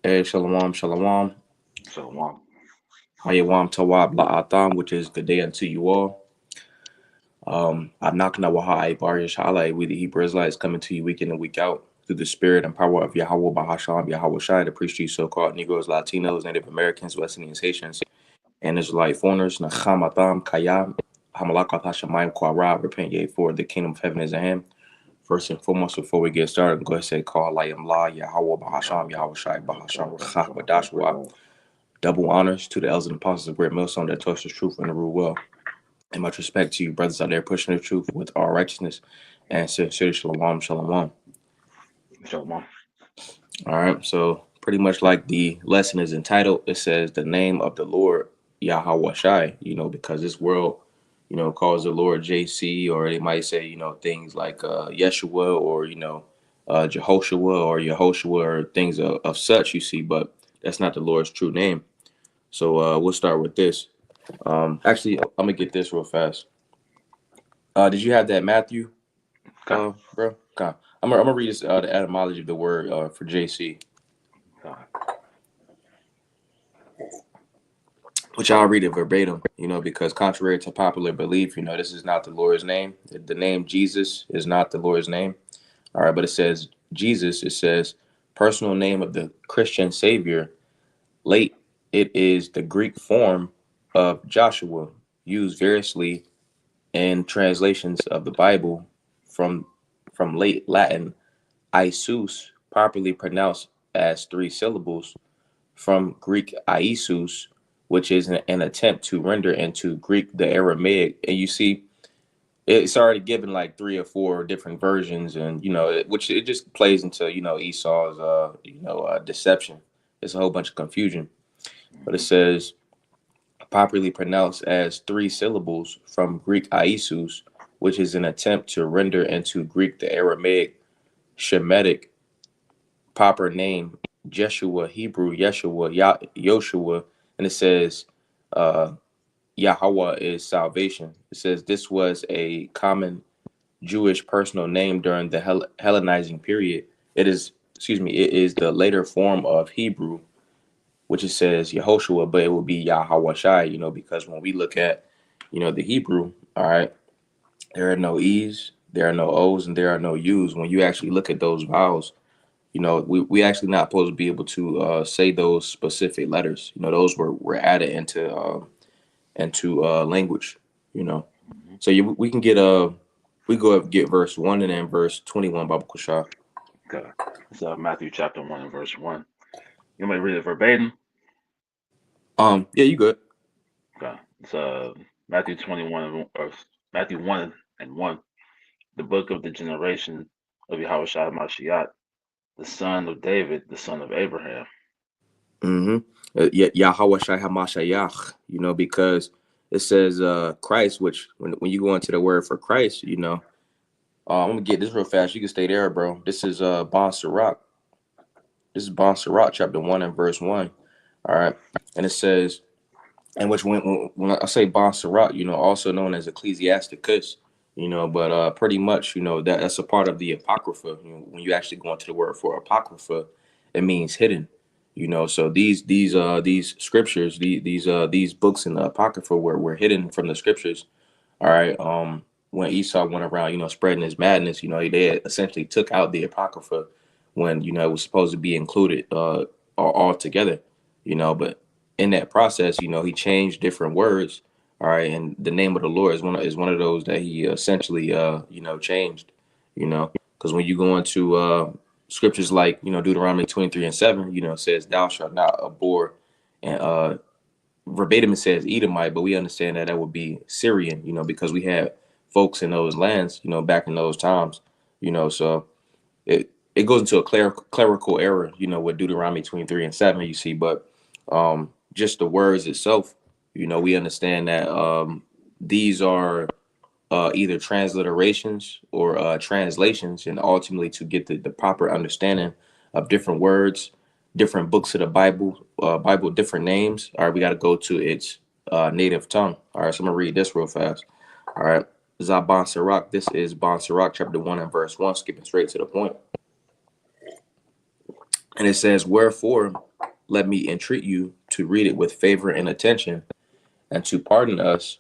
Hey, shalom, shalom. So, Hayawam tawab la'atam, which is good day unto you all. I'm knocking out Waha Bar Yashala. We the Hebrew Israelites coming to you week in and week out through the spirit and power of Yahweh Bahasham, Yahawashi, the priest, you so-called Negroes, Latinos, Native Americans, West Indians, Haitians, and Israelite foreigners. Nacham Atam, Kayam, Hamalakat Hashemayim, Kwara, repent ye, for the kingdom of heaven is at hand. First and foremost, before we get started, go ahead and say, call Layam La, Yahweh Bahasham, Yahawashi, Bahasham, Rachach, Badashwa. Double honors to the elders and apostles of Great Millstone that taught the truth and the rule well. And much respect to you, brothers out there pushing the truth with all righteousness and sincere shalom, shalom. Shalom. All right, so pretty much like the lesson is entitled, it says the name of the Lord Yahawashi, because this world, calls the Lord JC, or they might say, things like Yeshua or, Jehoshua or Yehoshua or things of such, you see, but that's not the Lord's true name. So we'll start with this. Actually, I'm gonna get this real fast. Did you have that Matthew, Okay. bro? Okay. I'm gonna read this, the etymology of the word for JC, Okay. which I'll read it verbatim. Because contrary to popular belief, this is not the Lord's name. The name Jesus is not the Lord's name. All right, but it says Jesus. It says personal name of the Christian Savior. Late, it is the Greek form of Joshua, used variously in translations of the Bible from late Latin Isus, properly pronounced as three syllables, from Greek Iesus, which is an attempt to render into Greek the Aramaic. And you see, it's already given like three or four different versions, and which it just plays into Esau's deception. It's a whole bunch of confusion. But it Mm-hmm. says properly pronounced as three syllables from Greek Iesus, which is an attempt to render into Greek the Aramaic Shemitic proper name, Jeshua, Hebrew, Yeshua, Yoshua, and it says uh, Yahweh is salvation. It says this was a common Jewish personal name during the Hellenizing period. It is the later form of Hebrew, which it says Yehoshua, but it will be Yahawashai, because when we look at, the Hebrew, all right, there are no E's, there are no O's, and there are no U's. When you actually look at those vowels, we actually not supposed to be able to say those specific letters. Those were added into language, you know. Mm-hmm. So we can get we go up get verse 1 and then verse 21, Baba Kushah. Okay. It's Matthew chapter 1 and verse 1. You want me to read it verbatim? Yeah, you good. Okay. It's Matthew 21, or Matthew 1 and 1. The book of the generation of Yahawashi Mashiach, the son of David, the son of Abraham. Mm-hmm. Yahweh Shai Hamashayach, because it says Christ, which when you go into the word for Christ, I'm gonna get this real fast. You can stay there, bro. This is Bon Sirach. This is Bon Sirach, chapter 1 and verse 1. All right. And it says, and which when I say Bon Sirach, also known as Ecclesiasticus, but pretty much, that's a part of the Apocrypha. When you actually go into the word for Apocrypha, it means hidden. So these scriptures, these books in the Apocrypha were hidden from the scriptures. All right. When Esau went around, spreading his madness, they essentially took out the Apocrypha when, it was supposed to be included all together, but in that process, he changed different words. All right. And the name of the Lord is one of those that he essentially, changed, because when you go into scriptures like, Deuteronomy 23 and 7, it says, thou shalt not abhor, and verbatim it says Edomite, but we understand that that would be Syrian, because we had folks in those lands, back in those times, so it goes into a clerical error, with Deuteronomy 23 and 7, you see, but just the words itself, we understand that these are either transliterations or translations, and ultimately to get the proper understanding of different words, different books of the Bible, different names. All right, we got to go to its native tongue. All right, so I'm gonna read this real fast. All right, Zaban Sirach. This is Bon Sirach, chapter 1 and verse 1, skipping straight to the point. And it says, wherefore let me entreat you to read it with favor and attention, and to pardon us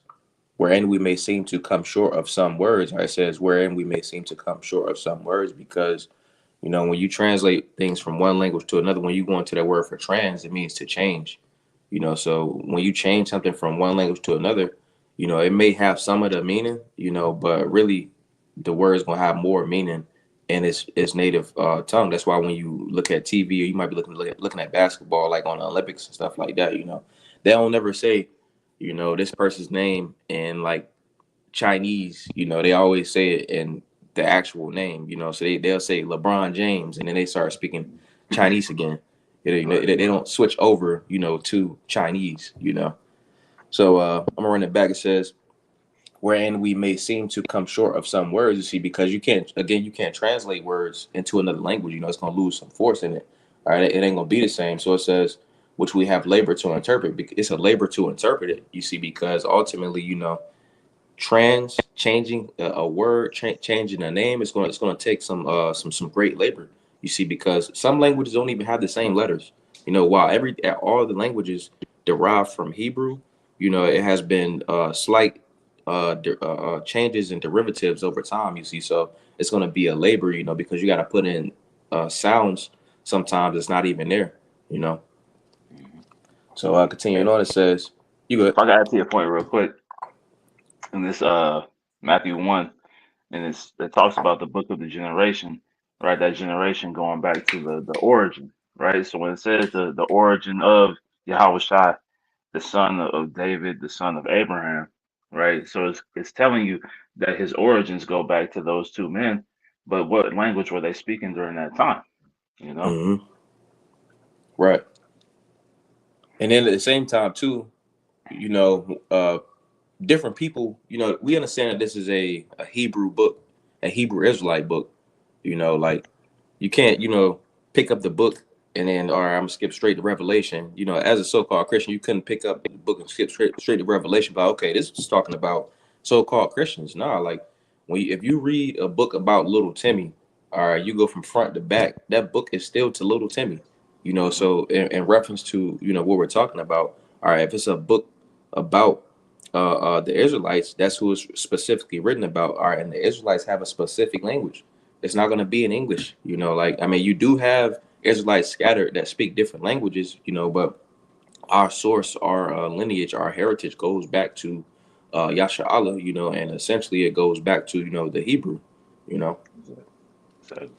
wherein we may seem to come short of some words. Or it says wherein we may seem to come short of some words, because when you translate things from one language to another, when you go into that word for trans, it means to change. So when you change something from one language to another, it may have some of the meaning, but really the word is gonna have more meaning in its native tongue. That's why when you look at TV, or you might be looking at basketball, like on the Olympics and stuff like that, they don't never say, this person's name in like Chinese. They always say it in the actual name. So they'll say LeBron James, and then they start speaking Chinese again. Right. They don't switch over, to Chinese. So I'm gonna run it back. It says, wherein we may seem to come short of some words. You see, because you can't translate words into another language. It's gonna lose some force in it. All right, it ain't gonna be the same. So it says, which we have labor to interpret. It's a labor to interpret it. You see, because ultimately, changing a word, changing a name, it's going to take some great labor. You see, because some languages don't even have the same letters. While all the languages derive from Hebrew, it has been slight changes and derivatives over time. You see, so it's going to be a labor. Because you got to put in sounds. Sometimes it's not even there. you know Mhm. so Hey, continuing on, it says, you good. if I can add to your point real quick, in this Matthew 1, and it talks about the book of the generation, right? That generation going back to the origin, right? So when it says the origin of Yahawashi, the son of David, the son of Abraham, right? So it's telling you that his origins go back to those two men, but what language were they speaking during that time? You know? Hmm. Right. And then at the same time too, you know, different people, we understand that this is a Hebrew book, a Hebrew Israelite book. Like you can't, pick up the book and then, all right, I'm gonna skip straight to Revelation. As a so-called Christian, you couldn't pick up the book and skip straight to Revelation. But okay, this is talking about so-called Christians. Nah, like if you read a book about little Timmy, all right, you go from front to back. That book is still to little Timmy. Hmm. So in reference to what we're talking about, all right, if it's a book about the Israelites, that's who it's specifically written about. All right, and the Israelites have a specific language. It's not going to be in English. Like, I mean, you do have Israelites scattered that speak different languages. But our source, our lineage, our heritage goes back to Yasha Allah. And essentially it goes back to the Hebrew. You know. So,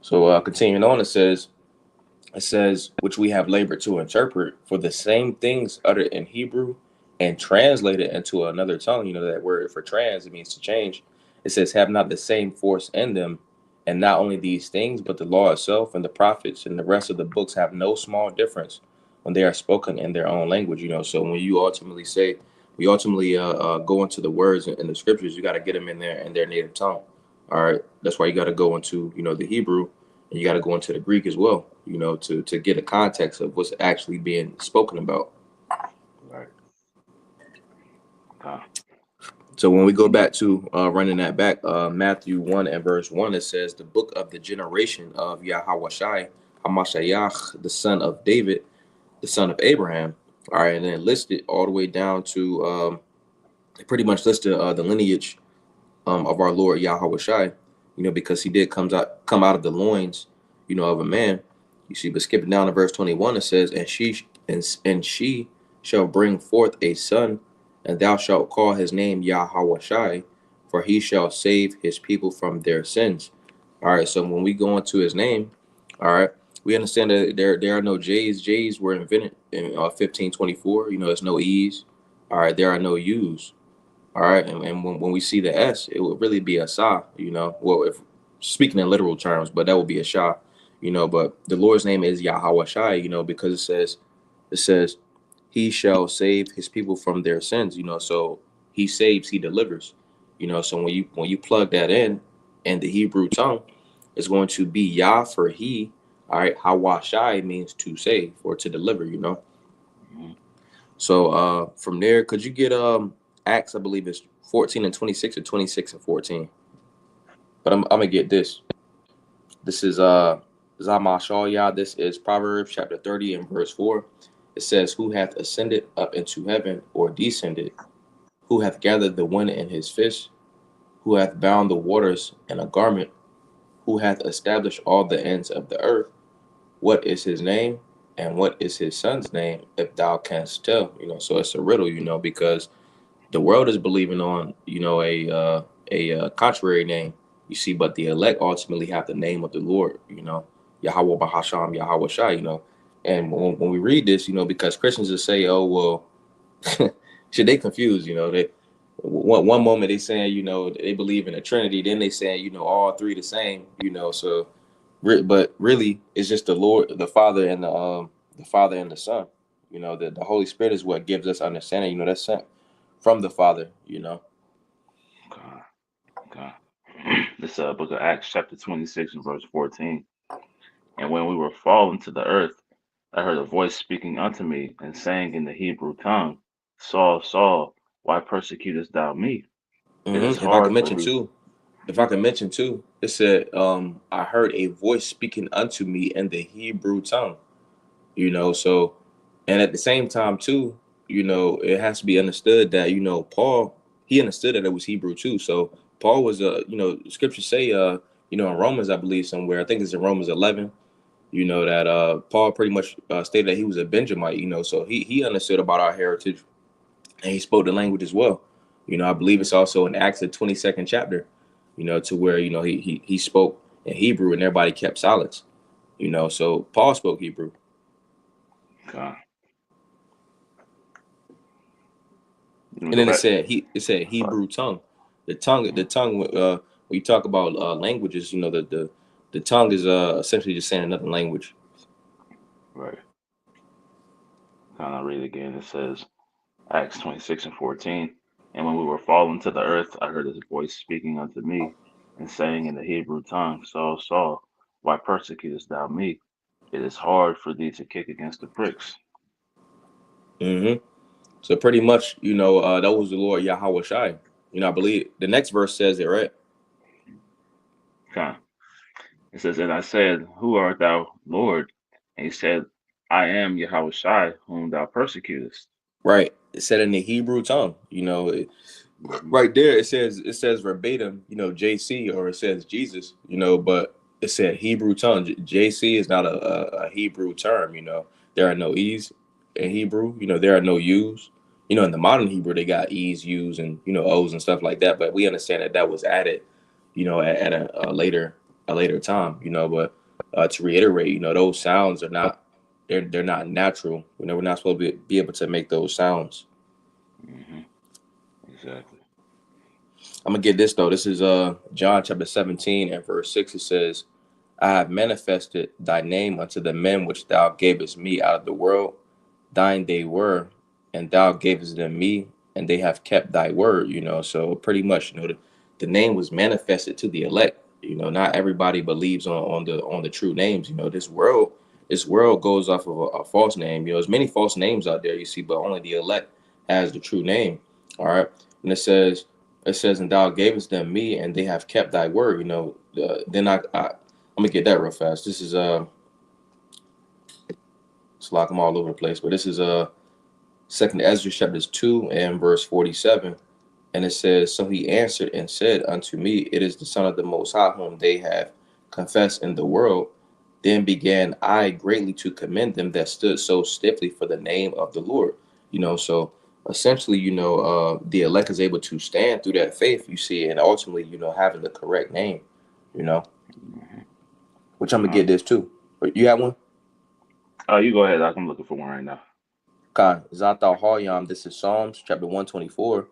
So continuing on, it says, which we have labored to interpret, for the same things uttered in Hebrew and translated into another tongue. That word for trans, it means to change. It says, have not the same force in them. And not only these things, but the law itself and the prophets and the rest of the books have no small difference when they are spoken in their own language. So when you ultimately say, we ultimately go into the words in the scriptures, you got to get them in their native tongue. All right. That's why you got to go into, the Hebrew, and you got to go into the Greek as well, to get a context of what's actually being spoken about. right. Okay. So when we go back to running that back, Matthew 1 and verse 1, it says, the book of the generation of Yahawashi, Hamashayach, the son of David, the son of Abraham. All right, and then listed all the way down to pretty much listed the lineage of our Lord Yahweh Shai, because he did come out of the loins, of a man. You see, but skipping down to verse 21, it says, and she shall bring forth a son, and thou shalt call his name Yahweh Shai, for he shall save his people from their sins. All right, so when we go into his name, all right, we understand that there are no J's. J's were invented in 1524. There's no E's. All right, there are no U's. All right, and when we see the S, it would really be a Sa, Well, if speaking in literal terms, but that would be a Shah, But the Lord's name is Yahweh Shai, because it says, He shall save His people from their sins, So He saves, He delivers, So when you plug that in the Hebrew tongue, it's going to be Yah for He. All right, Hawashai means to save or to deliver. Hmm. So from there, could you get Acts? I believe it's 14 and 26 or 26 and 14. But I'm gonna get this. This is Zamashaya. This is Proverbs chapter 30 and verse 4. It says, "Who hath ascended up into heaven, or descended? Who hath gathered the wind in his fist? Who hath bound the waters in a garment? Who hath established all the ends of the earth? What is his name? And what is his son's name, if thou canst tell?" So it's a riddle, because the world is believing on, a contrary name, but the elect ultimately have the name of the Lord, Yahweh Bahasham, Yahweh Shai, And when we read this, because Christians just say, oh, well, should they confused, they one moment they saying, they believe in a Trinity, then they saying, all three the same, so but really it's just the Lord, the Father, and the Father and the Son. The Holy Spirit is what gives us understanding, that's sent from the Father, Okay. Okay. This book of Acts, chapter 26 and verse 14. And when we were fallen to the earth, I heard a voice speaking unto me and saying in the Hebrew tongue, Saul, Saul, why persecutest thou me? It is If I can hard for mention thee. too, Mhm. it said, I heard a voice speaking unto me in the Hebrew tongue, so, and at the same time too, it has to be understood that, Paul, he understood that it was Hebrew too. So Paul was, scriptures say, in Romans, I believe somewhere, I think it's in Romans 11, that Paul pretty much stated that he was a Benjamite, so he understood about our heritage, and he spoke the language as well. I believe it's also in Acts the 22nd chapter, to where he spoke in Hebrew and everybody kept silence. So Paul spoke Hebrew, Okay. Let me and go then back. it said Sorry. Hebrew tongue, the tongue. When you talk about languages, the tongue is essentially just saying another language. Right. Kind of read it again. It says, Acts 26 and 14. And when we were fallen to the earth, I heard his voice speaking unto me and saying in the Hebrew tongue, Saul, Saul, why persecutest thou me? It is hard for thee to kick against the pricks. hmm So pretty much, that was the Lord Yahweh Shai. I believe the next verse says it, right. Okay. It says, And I said, Who art thou, Lord? And he said, I am Yahawashi, whom thou persecutest. Right. It said in the Hebrew tongue. Hmm. Right there it says verbatim, JC, or it says Jesus, but it said Hebrew tongue. JC is not a Hebrew term. There are no E's in Hebrew. There are no U's. In the modern Hebrew they got E's, U's, and O's and stuff like that. But we understand that that was added, at a later time. But to reiterate, those sounds are not, they're not natural. We're not supposed to be able to make those sounds. Hmm. Exactly. I'm gonna get this though. This is John chapter 17 and verse 6. It says, I have manifested thy name unto the men which thou gavest me out of the world. Thine they were, and thou gavest them me, and they have kept thy word. So pretty much, the name was manifested to the elect. Not everybody believes on the true names. This world goes off of a false name. There's many false names out there, but only the elect has the true name. All right. And it says, and thou gavest them me, and they have kept thy word. Then I'm gonna get that real fast. This is it's like I'm all over the place, but this is Second Ezra chapters 2 and verse 47, and it says, so he answered and said unto me, it is the Son of the Most High whom they have confessed in the world. Then began I greatly to commend them that stood so stiffly for the name of the Lord. So essentially, the elect is able to stand through that faith, and ultimately, having the correct name, you know, Hmm. which I'm gonna Uh, get this too. But you have one? oh, you go ahead. I'm looking for one right now. Kai Zata Haryam. This is Psalms chapter 124.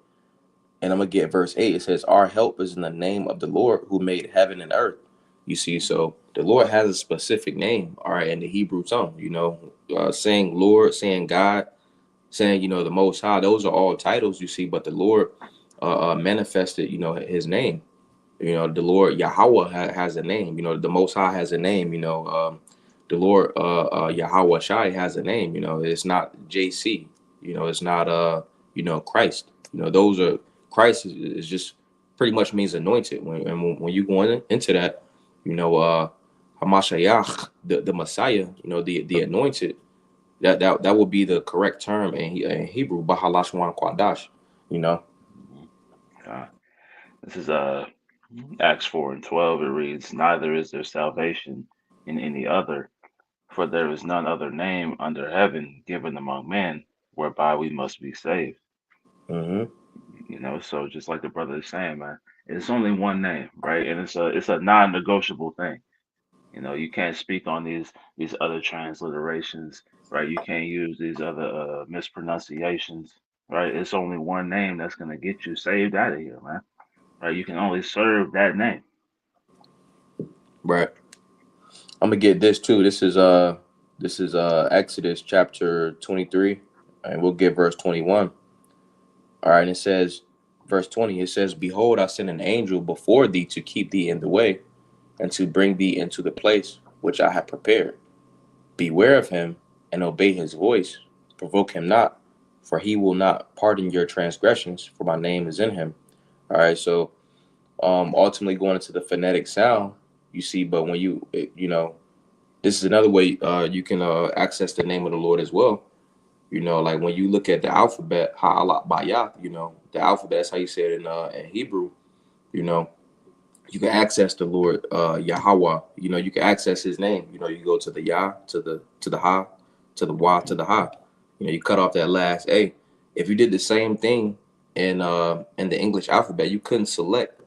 And I'm gonna get verse 8. It says, our help is in the name of the Lord who made heaven and earth. So the Lord has a specific name, all right, in the Hebrew tongue. Saying Lord, saying God, saying the Most High. Those are all titles, but the Lord manifested, His name. The Lord Yahweh has a name. The Most High has a name. The Lord Yahweh Shai has a name. It's not JC. It's not Christ. Those are Christ is just pretty much means anointed. When you go into that, you know uh Hamashiach, the Messiah, the anointed. That would be the correct term in Hebrew, Bahalashwan Kwadash, you know. Mhm. This is Acts 4:12. It reads, "Neither is there salvation in any other, for there is none other name under heaven given among men whereby we must be saved." Mm-hmm. So just like the brother is saying, man, it's only one name, right? And it's a non-negotiable thing. You can't speak on these other transliterations, right? You can't use these other mispronunciations, right? It's only one name that's gonna get you saved out of here, man. Right? You can only serve that name. Right. I'm gonna get this too. This is Exodus chapter 23, and we'll get verse 21. All right, and it says, verse 20. It says, "Behold, I send an angel before thee to keep thee in the way, and to bring thee into the place which I have prepared. Beware of him, and obey his voice. Provoke him not, for he will not pardon your transgressions, for my name is in him." All right, so ultimately going into the phonetic sound, you see, but when this is another way you can access the name of the Lord as well. Like when you look at the alphabet, Ha'alat Bayah, the alphabet, that's how you say it in Hebrew, you know, you can access the Lord Yahweh. You can access his name. You go to the Yah, to the Ha, to the Wa, to the Ha. You cut off that last A. If you did the same thing in the English alphabet, you couldn't select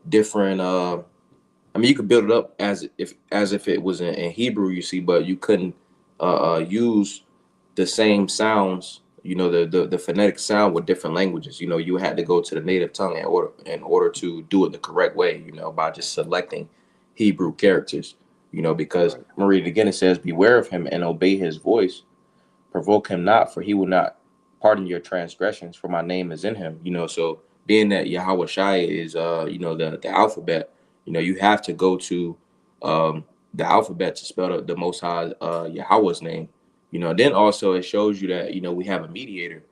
different I mean, you could build it up as if it was in Hebrew, you see, but you couldn't use the same sounds, the phonetic sound with different languages. You had to go to the native tongue in order to do it the correct way, by just selecting Hebrew characters, because Right. I'm gonna read it again. It says, "Beware of him and obey his voice. Provoke him not, for he will not pardon your transgressions, for my name is in him." So being that Yahawashi is the alphabet, you have to go to the alphabet to spell the Most High Yahweh's name. Then also it shows you that we have a mediator.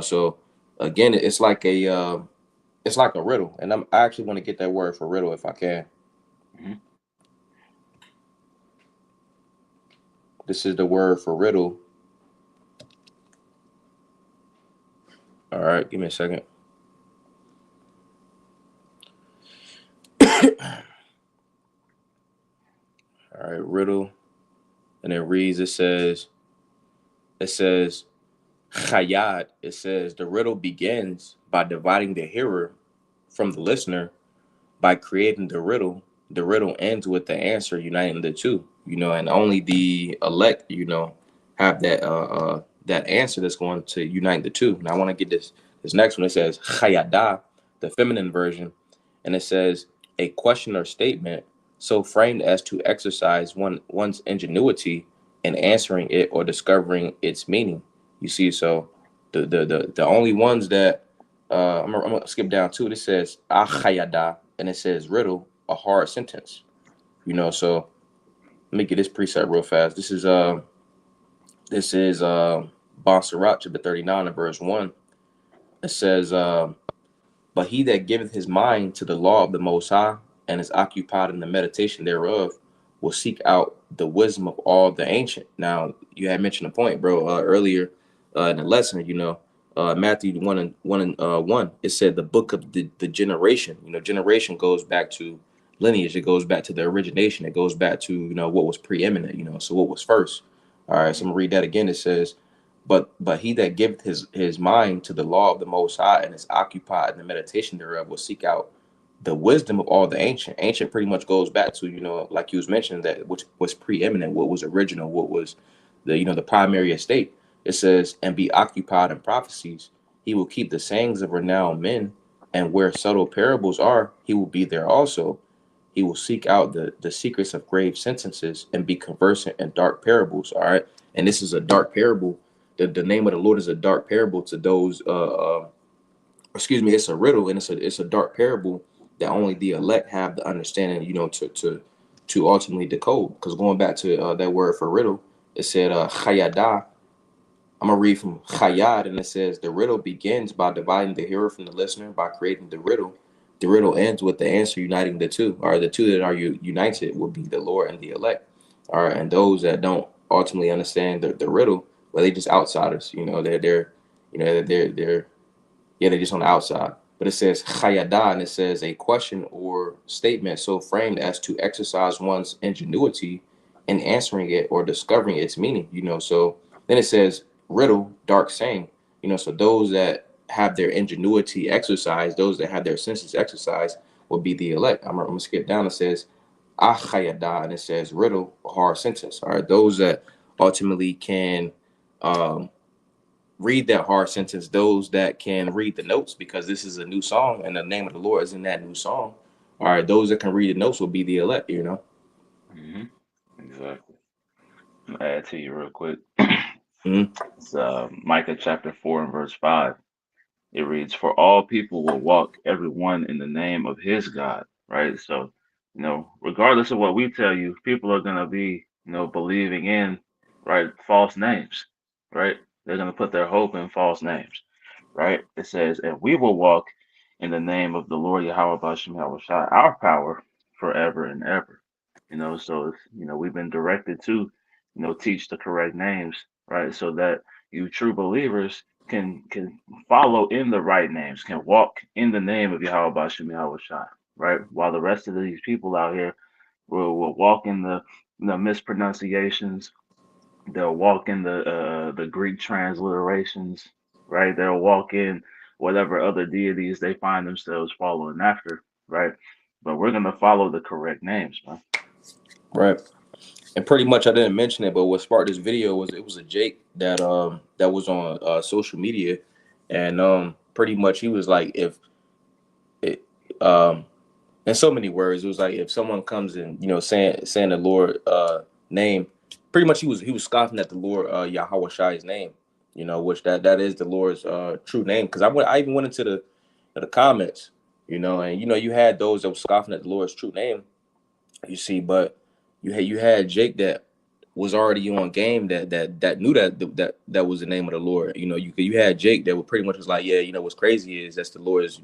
So again, it's like a riddle, and I actually want to get that word for riddle if I can. Hmm. This is the word for riddle. All right, give me a second. All right, riddle, and it reads. It says Chayad. It says the riddle begins by dividing the hearer from the listener. By creating the riddle ends with the answer uniting the two. And only the elect, have that answer that's going to unite the two. Now I want to get this next one. It says Chayada, the feminine version, and it says a question or statement so framed as to exercise one's ingenuity in answering it or discovering its meaning. You see, so the only ones that I'm gonna skip down to it. It says achayada, and it says riddle, a hard sentence. So let me get this preset real fast. This is Bonsarat chapter 39 and verse 1. It says but he that giveth his mind to the law of the Most High and is occupied in the meditation thereof will seek out the wisdom of all the ancient. Now, you had mentioned a point, bro, earlier in the lesson, Matthew 1 and 1 and 1. It said the book of the generation. Generation goes back to lineage. It goes back to the origination. It goes back to, what was preeminent, so what was first. All right, so I'm gonna read that again. It says, but he that giveth his mind to the law of the Most High and is occupied in the meditation thereof will seek out the wisdom of all the ancient. Ancient pretty much goes back to, like you was mentioning, that which was preeminent, what was original, what was the primary estate. It says, and be occupied in prophecies. He will keep the sayings of renowned men, and where subtle parables are, he will be there also. He will seek out the secrets of grave sentences and be conversant in dark parables. All right. And this is a dark parable. The name of the Lord is a dark parable to those excuse me, it's a riddle, and it's a dark parable that only the elect have the understanding, to ultimately decode. Because going back to that word for riddle, it said chayada. I'm gonna read from Chayad, and it says the riddle begins by dividing the hearer from the listener by creating the riddle. The riddle ends with the answer uniting the two, or the two that are united will be the Lord and the elect. All right, and those that don't ultimately understand the riddle, well, they just outsiders. They're yeah, they're just on the outside. But it says chayada, and it says a question or statement so framed as to exercise one's ingenuity in answering it or discovering its meaning. So then it says riddle, dark saying. So those that have their ingenuity exercised, those that have their senses exercised, will be the elect. I'm gonna skip down. It says achayada, and it says riddle, hard sentence. All right, those that ultimately can um, read that hard sentence, those that can read the notes, because this is a new song and the name of the Lord is in that new song. All right, those that can read the notes will be the elect. Hmm. Exactly. I'm gonna add to you real quick. Mm-hmm. It's Micah chapter 4 and verse 5. It reads, "For all people will walk, every one in the name of his God." Right? So, regardless of what we tell you, people are gonna be, believing in, right, false names, right? They're gonna put their hope in false names, right? It says, "And we will walk in the name of the Lord Yahweh Bashem Yahawashi, our power forever and ever." So we've been directed to, teach the correct names, right? So that you true believers can follow in the right names, can walk in the name of Yahweh Bashem Yahweh Shai, right? While the rest of these people out here will walk in the mispronunciations, they'll walk in the Greek transliterations, right? They'll walk in whatever other deities they find themselves following after, right? But we're gonna follow the correct names, man. Right. And pretty much I didn't mention it, but what sparked this video was it was a Jake that was on social media, and pretty much he was like, if it in so many words, it was like if someone comes and saying the Lord name, pretty much he was scoffing at the Lord Yahweh Shai's name, which that is the Lord's true name. Because I even went into the comments, and you had those that were scoffing at the Lord's true name, you see, but you had Jake that was already on game that knew that was the name of the Lord. You had Jake that was pretty much was like, yeah, what's crazy is that's the Lord's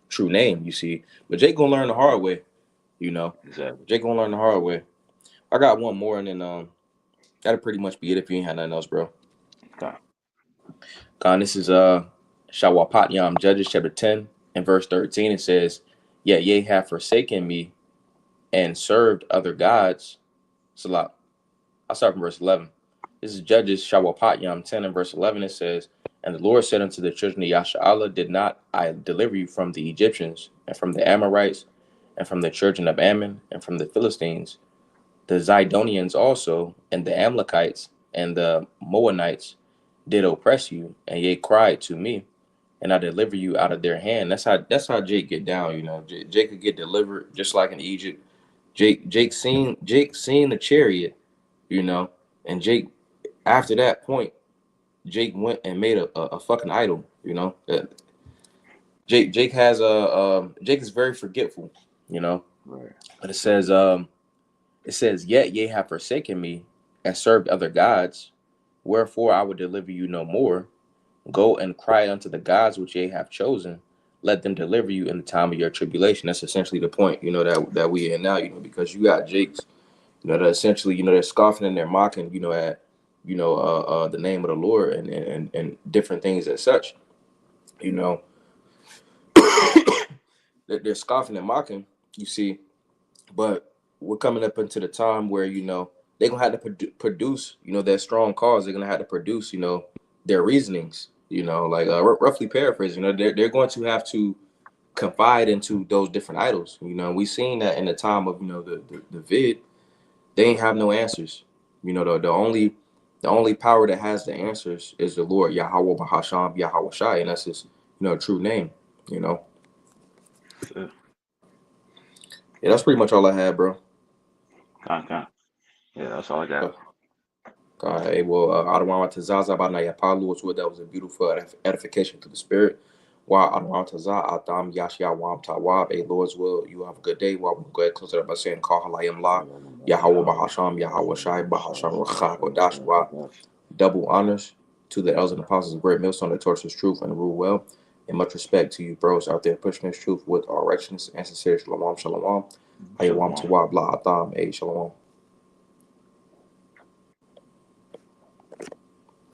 true name. You see, but Jake gonna learn the hard way. You know, Exactly. Jake gonna learn the hard way. I got one more, and then that'll pretty much be it if you ain't had nothing else, bro. Okay. Con, this is Shawapatnyam, Judges chapter 10 and verse 13. It says, "Yet ye have forsaken me and served other gods." Salat. I'll start from verse 11. This is Judges Shawapatnyam 10 and verse 11. It says, "And the Lord said unto the children of Yasha'Allah, Did not I deliver you from the Egyptians, and from the Amorites, and from the children of Ammon, and from the Philistines? The Zidonians also, and the Amalekites, and the Moabites did oppress you, and ye cried to me, and I deliver you out of their hand." That's how Jake get down. Jake could get delivered just like in Egypt. Jake seen the chariot, and Jake after that point, Jake went and made a fucking idol. Jake is very forgetful. You know, Right. but it says, "Yet ye have forsaken me and served other gods. Wherefore I will deliver you no more. Go and cry unto the gods which ye have chosen. Let them deliver you in the time of your tribulation." That's essentially the point, that we in now, because you got Jakes, that essentially, they're scoffing and they're mocking, at, the name of the Lord and different things as such, you know, they're scoffing and mocking, you see. But we're coming up into the time where they're gonna have to produce their strong cause. They're gonna have to produce their reasonings. Like roughly paraphrasing. They're going to have to confide into those different idols. We seen that in the time of the vid. They ain't have no answers. The only power that has the answers is the Lord Yahweh Bahasham Yahweh Shai, and that's his true name. You know, That's it. yeah, that's pretty much all I had, bro. Con. Yeah, that's all I got. Uh, hey, well, Adonai Tazaza Banaya Palu was what that was a beautiful edification to the spirit. Wa Adonai Tazah Adam Yashya Wam Tawab, a Lord's will. You have a good day. Well, we'll go ahead and close it up by saying, Call Halayim La, Yahweh Bahasham, Yahweh Shai, Bahasham Rachah, Kodashwa. Double honors to the elders and apostles of Great Millstone that taught us truth and rule well. And much respect to you bros out there pushing this truth with all righteousness and sincerity. Shalom, shalom. Hayawam Shalom. tawab la atam. Shalom.